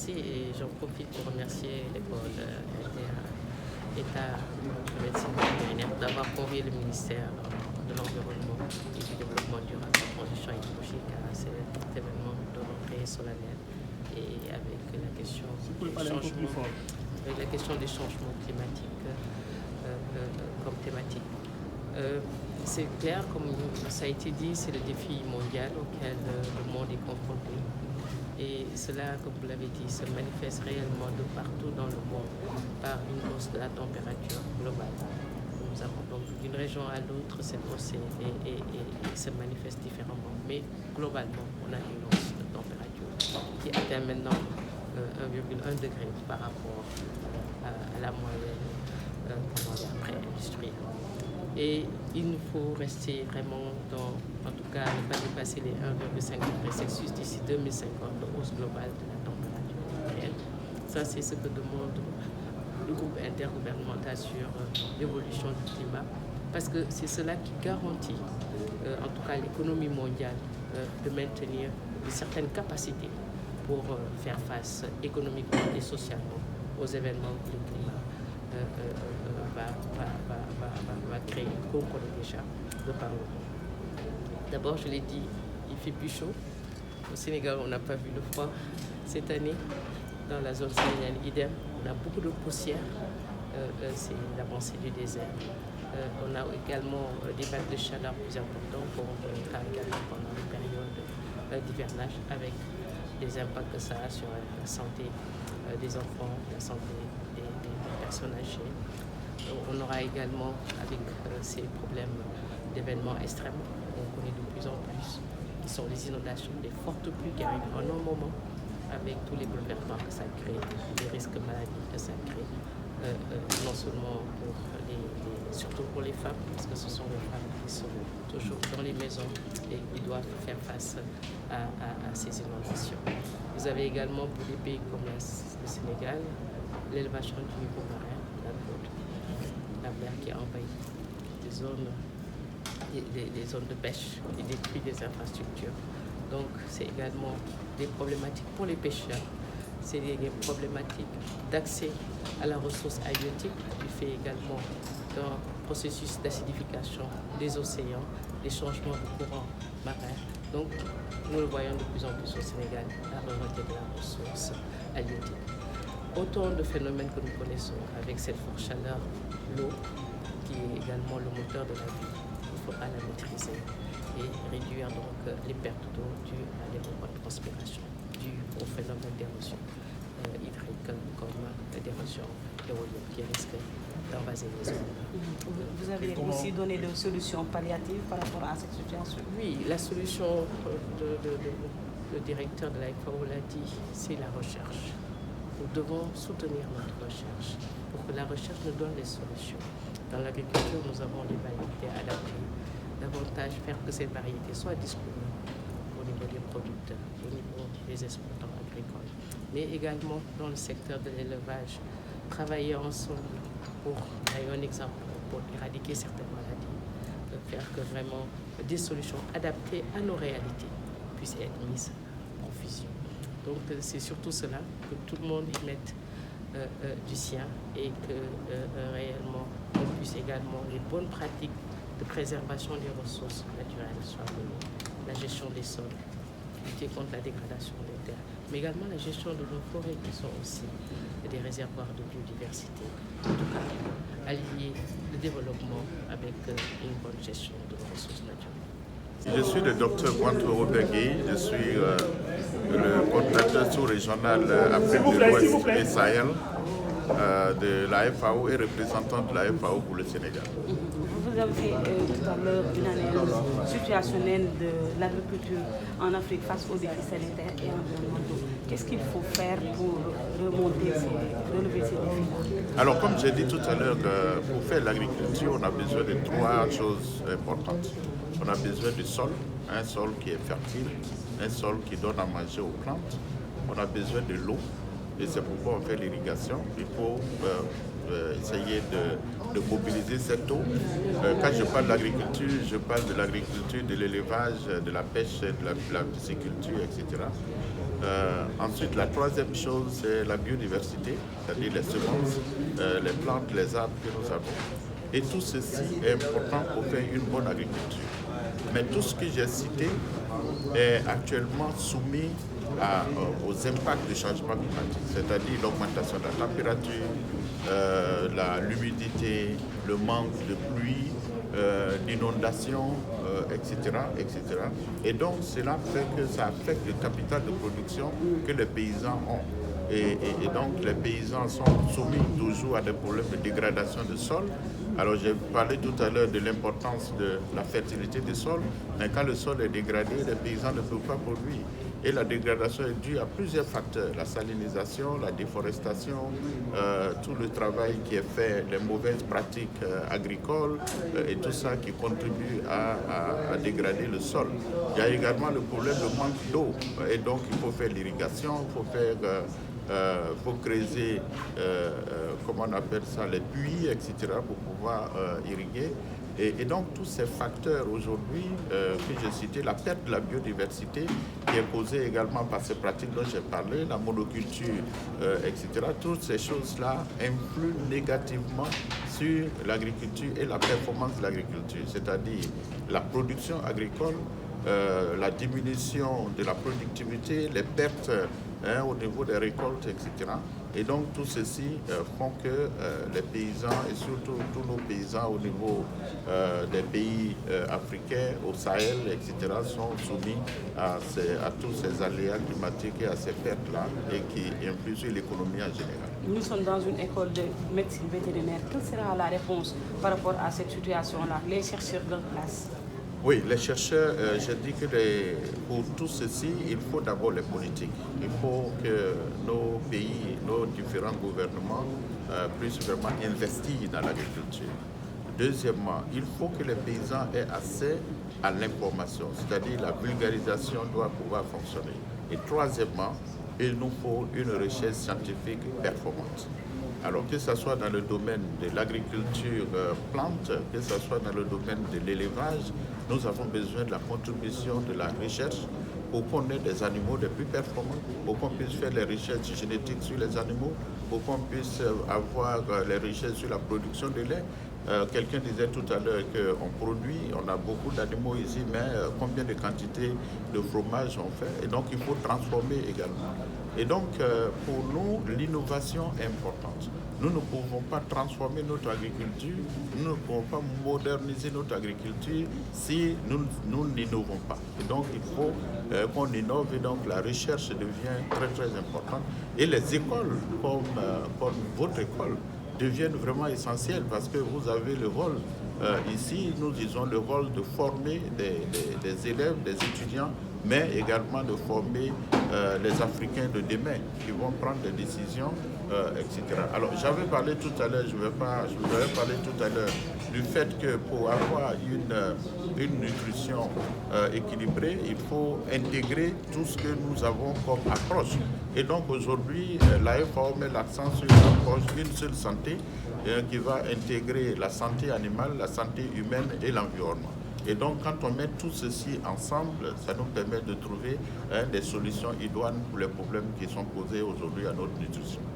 merci et j'en profite pour remercier l'école État de médecine vétérinaire d'avoir convié le ministère de l'Environnement et du Développement durable et de la transition écologique à cet événement de rentrée solennelle et avec la question des changements climatiques comme thématique. C'est clair, comme ça a été dit, c'est le défi mondial auquel le monde est confronté. Et cela, comme vous l'avez dit, se manifeste réellement de partout dans le monde par une hausse de la température globale. Nous avons donc d'une région à l'autre cette hausse et se manifeste différemment. Mais globalement, on a une hausse de température qui atteint maintenant 1,1 degré par rapport à la moyenne pré-industrielle. Et il nous faut rester vraiment en tout cas, ne pas dépasser les 1,5 degrés Celsius d'ici 2050, de hausse globale de la température réelle. Ça, c'est ce que demande le groupe intergouvernemental sur l'évolution du climat, parce que c'est cela qui garantit, en tout cas, l'économie mondiale de maintenir une certaine capacité pour faire face économiquement et socialement aux événements que le climat va créer, comme on connaît déjà de par le monde. D'abord, je l'ai dit, il fait plus chaud. Au Sénégal, on n'a pas vu le froid cette année. Dans la zone sahélienne, idem, on a beaucoup de poussière. C'est l'avancée du désert. On a également des vagues de chaleur plus importantes qu'on rencontrera également pendant les périodes d'hivernage, avec des impacts que ça a sur la santé des enfants, la santé des personnes âgées. On aura également, avec ces problèmes d'événements extrêmes qu'on connaît de plus en plus, qui sont les inondations, les fortes pluies qui arrivent en un moment, avec tous les bouleversements que ça crée, les risques de maladie que ça crée, non seulement surtout pour les femmes, parce que ce sont les femmes qui sont toujours dans les maisons et qui doivent faire face à ces inondations. Vous avez également pour des pays comme le Sénégal, l'élevage du niveau marin, la mer qui envahit des zones de pêche et détruit des infrastructures. Donc c'est également des problématiques pour les pêcheurs, c'est des problématiques d'accès à la ressource halieutique qui fait également d'un processus d'acidification des océans, des changements de courant marin. Donc nous le voyons de plus en plus au Sénégal, la remontée de la ressource halieutique. Autant de phénomènes que nous connaissons avec cette forte chaleur, l'eau, qui est également le moteur de la vie. Il faudra la maîtriser et réduire donc les pertes d'eau dues à l'évapotranspiration, dues au phénomène d'érosion hydrique comme d'érosion éolienne qui risque d'envaser les zones. Vous avez aussi donné des solutions palliatives par rapport à cette situation? Oui, la solution, le directeur de la FAO l'a dit, c'est la recherche. Nous devons soutenir notre recherche pour que la recherche nous donne les solutions. Dans l'agriculture, nous avons des variétés adaptées. Davantage faire que ces variétés soient disponibles au niveau des producteurs, au niveau des exploitants agricoles, mais également dans le secteur de l'élevage. Travailler ensemble pour, un exemple, pour éradiquer certaines maladies, faire que vraiment des solutions adaptées à nos réalités puissent être mises en fusion. Donc c'est surtout cela, que tout le monde y mette du sien et que réellement on puisse également les bonnes pratiques de préservation des ressources naturelles soient menées, la gestion des sols, lutter contre la dégradation des terres, mais également la gestion de nos forêts qui sont aussi des réservoirs de biodiversité. En tout cas, allier le développement avec une bonne gestion de nos ressources naturelles. Je suis le docteur Bointoro Begui, je suis le coordinateur sous-régional Afrique de l'Ouest et Sahel de la FAO et représentant de la FAO pour le Sénégal. Vous avez fait tout à l'heure une analyse situationnelle de l'agriculture en Afrique face aux défis sanitaires et environnementaux. Qu'est-ce qu'il faut faire pour relever ces défis-là? Alors, comme j'ai dit tout à l'heure, pour faire l'agriculture, on a besoin de trois choses importantes. On a besoin du sol, un sol qui est fertile, un sol qui donne à manger aux plantes. On a besoin de l'eau, et c'est pourquoi on fait l'irrigation. Il faut essayer de mobiliser cette eau. Quand je parle d'agriculture, je parle de l'agriculture, de l'élevage, de la pêche, de la pisciculture, etc. Ensuite, la troisième chose, c'est la biodiversité, c'est-à-dire les semences, les plantes, les arbres que nous avons. Et tout ceci est important pour faire une bonne agriculture. Mais tout ce que j'ai cité est actuellement soumis aux impacts du changement climatique, c'est-à-dire l'augmentation de la température, l'humidité, le manque de pluie, l'inondation, etc., etc. Et donc cela fait que ça affecte le capital de production que les paysans ont. Et donc les paysans sont soumis toujours à des problèmes de dégradation de sol. Alors j'ai parlé tout à l'heure de l'importance de la fertilité des sols, mais quand le sol est dégradé, les paysans ne peuvent pas produire. Et la dégradation est due à plusieurs facteurs, la salinisation, la déforestation, tout le travail qui est fait, les mauvaises pratiques agricoles et tout ça qui contribue à dégrader le sol. Il y a également le problème de manque d'eau et donc il faut faire l'irrigation, il faut creuser, comment on appelle ça, les puits, etc., pour pouvoir irriguer. Et donc tous ces facteurs aujourd'hui que j'ai cités, la perte de la biodiversité qui est causée également par ces pratiques dont j'ai parlé, la monoculture, etc., toutes ces choses-là influent négativement sur l'agriculture et la performance de l'agriculture, c'est-à-dire la production agricole, la diminution de la productivité, les pertes au niveau des récoltes, etc. Et donc tout ceci font que les paysans et surtout tous nos paysans au niveau des pays africains, au Sahel, etc. sont soumis à tous ces aléas climatiques et à ces pertes-là et qui influent sur l'économie en général. Nous sommes dans une école de médecine vétérinaire. Quelle sera la réponse par rapport à cette situation-là, les chercheurs de classe? Oui, les chercheurs, je dis que pour tout ceci, il faut d'abord les politiques. Il faut que nos pays, nos différents gouvernements puissent vraiment investir dans l'agriculture. Deuxièmement, il faut que les paysans aient accès à l'information, c'est-à-dire la vulgarisation doit pouvoir fonctionner. Et troisièmement, il nous faut une recherche scientifique performante. Alors que ce soit dans le domaine de l'agriculture plante, que ce soit dans le domaine de l'élevage, nous avons besoin de la contribution de la recherche pour qu'on ait des animaux les plus performants, pour qu'on puisse faire les recherches génétiques sur les animaux, pour qu'on puisse avoir les recherches sur la production de lait. Quelqu'un disait tout à l'heure qu'on produit, on a beaucoup d'animaux ici, mais combien de quantités de fromage on fait? Et donc il faut transformer également. Et donc pour nous, l'innovation est importante. Nous ne pouvons pas transformer notre agriculture, nous ne pouvons pas moderniser notre agriculture si nous n'innovons pas. Et donc il faut qu'on innove et donc la recherche devient très très importante. Et les écoles comme votre école deviennent vraiment essentielles parce que vous avez le rôle, ici nous disons le rôle de former des élèves, des étudiants, mais également de former les Africains de demain qui vont prendre des décisions, etc. Alors j'avais parlé tout à l'heure, je vous avais parlé tout à l'heure du fait que pour avoir une nutrition équilibrée, il faut intégrer tout ce que nous avons comme approche. Et donc aujourd'hui, la FAO met l'accent sur l'approche d'une seule santé qui va intégrer la santé animale, la santé humaine et l'environnement. Et donc, quand on met tout ceci ensemble, ça nous permet de trouver des solutions idoines pour les problèmes qui sont posés aujourd'hui à notre nutrition.